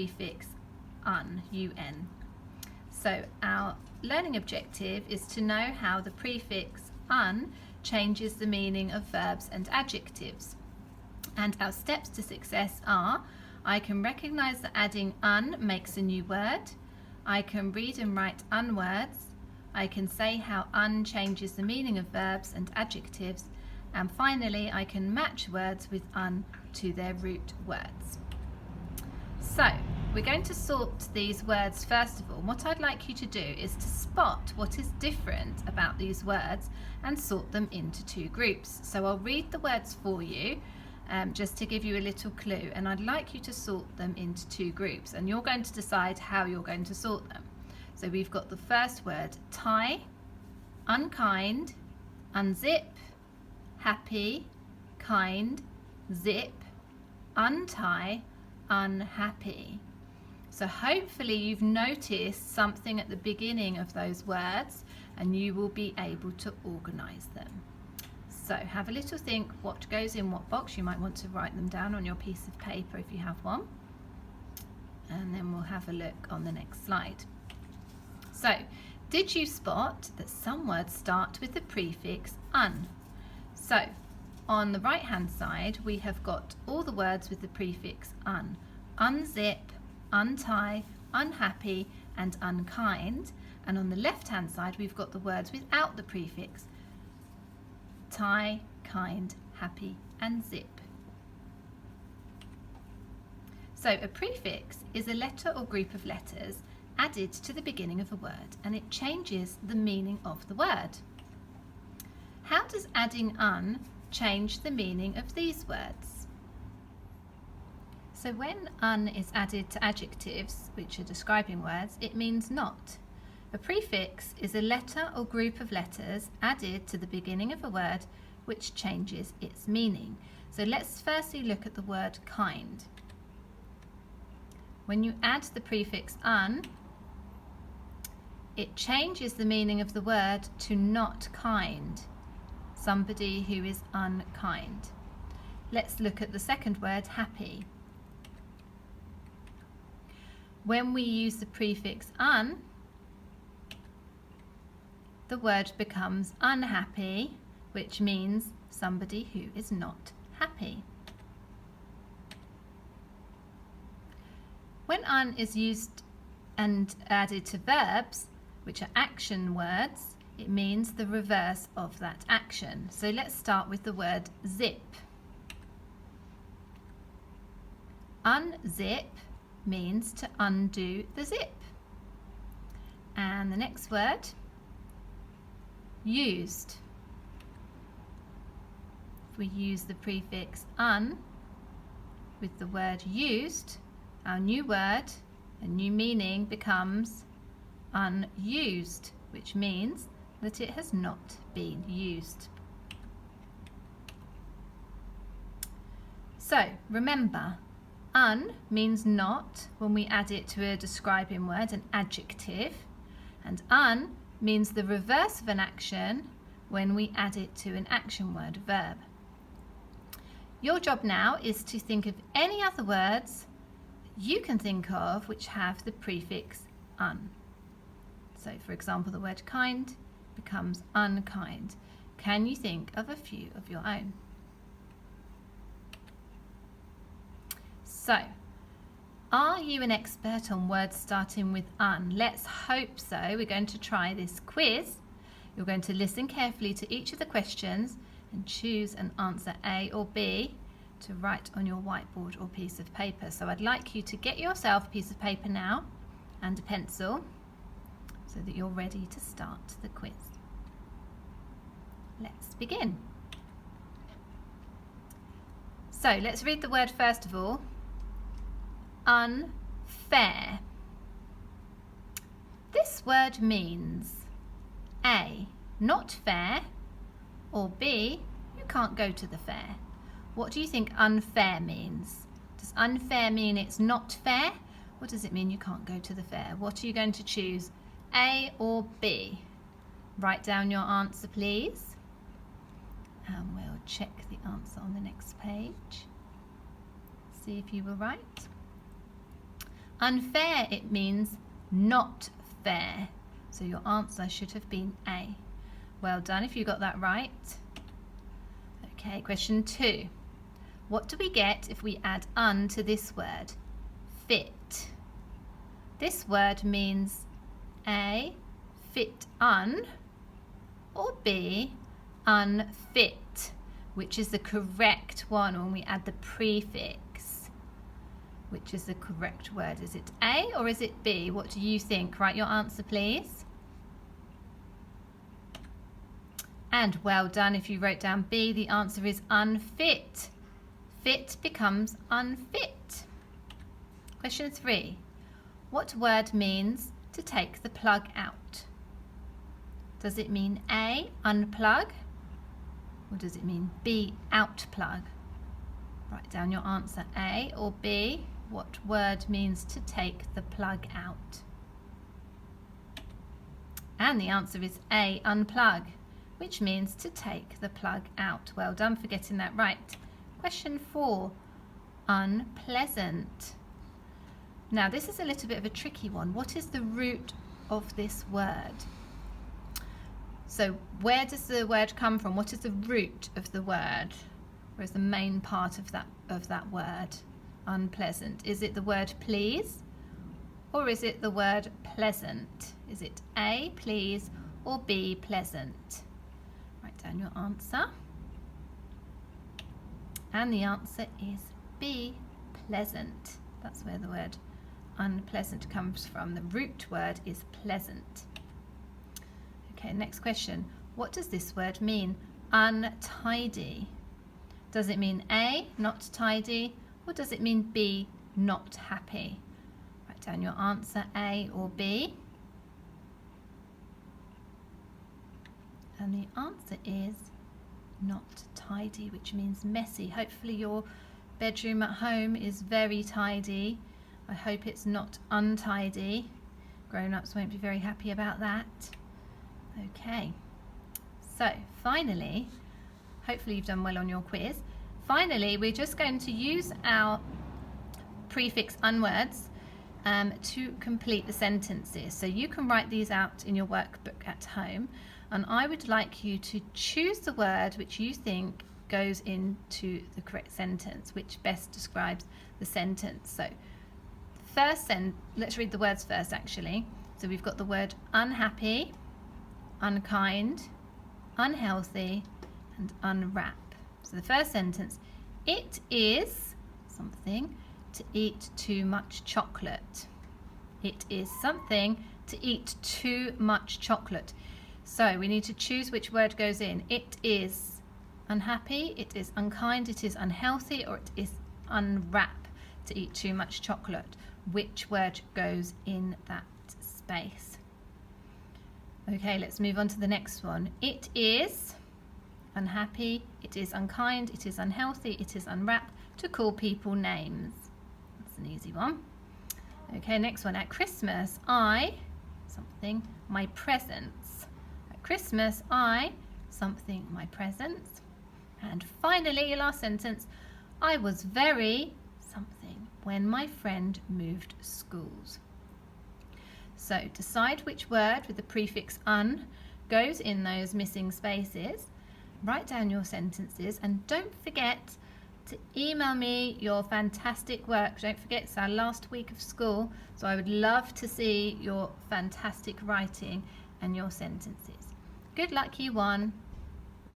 prefix un, un. So our learning objective is to know how the prefix un changes the meaning of verbs and adjectives. And our steps to success are: I can recognise that adding un makes a new word, I can read and write un words, I can say how un changes the meaning of verbs and adjectives, and finally I can match words with un to their root words. So we're going to sort these words first of all. What I'd like you to do is to spot what is different about these words and sort them into two groups. So I'll read the words for you just to give you a little clue, and I'd like you to sort them into two groups, and you're going to decide how you're going to sort them. So we've got the first word, tie, unkind, unzip, happy, kind, zip, untie, unhappy. So hopefully you've noticed something at the beginning of those words and you will be able to organise them. So have a little think what goes in what box. You might want to write them down on your piece of paper if you have one, and then we'll have a look on the next slide. So did you spot that some words start with the prefix un? So on the right hand side we have got all the words with the prefix un: unzip, untie, unhappy and unkind. And on the left hand side we've got the words without the prefix: tie, kind, happy and zip. So a prefix is a letter or group of letters added to the beginning of a word, and it changes the meaning of the word. How does adding un change the meaning of these words? So when un is added to adjectives, which are describing words, it means not. A prefix is a letter or group of letters added to the beginning of a word which changes its meaning. So let's firstly look at the word kind. When you add the prefix un, it changes the meaning of the word to not kind, somebody who is unkind. Let's look at the second word, happy. When we use the prefix un, the word becomes unhappy, which means somebody who is not happy. When un is used and added to verbs, which are action words, it means the reverse of that action. So let's start with the word zip. Unzip means to undo the zip. And the next word, used. If we use the prefix un with the word used, our new word and new meaning becomes unused, which means that it has not been used. So remember, un means not when we add it to a describing word, an adjective, and un means the reverse of an action when we add it to an action word, verb. Your job now is to think of any other words you can think of which have the prefix un. So for example, the word kind becomes unkind. Can you think of a few of your own? So, are you an expert on words starting with un? Let's hope so. We're going to try this quiz. You're going to listen carefully to each of the questions and choose an answer A or B to write on your whiteboard or piece of paper. So I'd like you to get yourself a piece of paper now and a pencil so that you're ready to start the quiz. Let's begin. So let's read the word first of all. Unfair. This word means A, not fair, or B, you can't go to the fair. What do you think unfair means? Does unfair mean it's not fair, or does it mean you can't go to the fair? What are you going to choose, A or B? Write down your answer, please, and we'll check the answer on the next page. See if you were right. Unfair, it means not fair. So your answer should have been A. Well done if you got that right. Okay, question 2. What do we get if we add un to this word? Fit. This word means A, fit un, or B, unfit, which is the correct one when we add the prefix. Which is the correct word? Is it A or is it B? What do you think? Write your answer, please. And well done if you wrote down B. The answer is unfit. Fit becomes unfit. Question 3. What word means to take the plug out? Does it mean A, unplug? Or does it mean B, outplug? Write down your answer, A or B. What word means to take the plug out? And the answer is A, unplug, which means to take the plug out. Well done for getting that right. Question 4, unpleasant. Now this is a little bit of a tricky one. What is the root of this word? So where does the word come from? What is the root of the word? Where is the main part of that word? Unpleasant. Is it the word please? Or is it the word pleasant? Is it A, please, or B, pleasant? Write down your answer. And the answer is B, pleasant. That's where the word unpleasant comes from. The root word is pleasant. Okay, next question. What does this word mean? Untidy. Does it mean A, not tidy, or does it mean B, not happy? Write down your answer, A or B. And the answer is not tidy, which means messy. Hopefully your bedroom at home is very tidy. I hope it's not untidy. Grown-ups won't be very happy about that. Okay, so finally, hopefully you've done well on your quiz. Finally, we're just going to use our prefix un words to complete the sentences. So you can write these out in your workbook at home, and I would like you to choose the word which you think goes into the correct sentence, which best describes the sentence. So let's read the words first actually. So we've got the word unhappy, unkind, unhealthy, and unwrap. So the first sentence, it is something to eat too much chocolate. It is something to eat too much chocolate. So we need to choose which word goes in. It is unhappy, it is unkind, it is unhealthy, or it is unwrap, to eat too much chocolate. Which word goes in that space? Okay, let's move on to the next one. It is unhappy, it is unkind, it is unhealthy, it is unwrap, to call people names. That's an easy one. Okay, next one. At Christmas, my presents. At Christmas, my presents. And finally, last sentence, I was very something when my friend moved schools. So decide which word with the prefix un goes in those missing spaces. Write down your sentences and don't forget to email me your fantastic work. Don't forget, it's our last week of school, so I would love to see your fantastic writing and your sentences. Good luck, you one.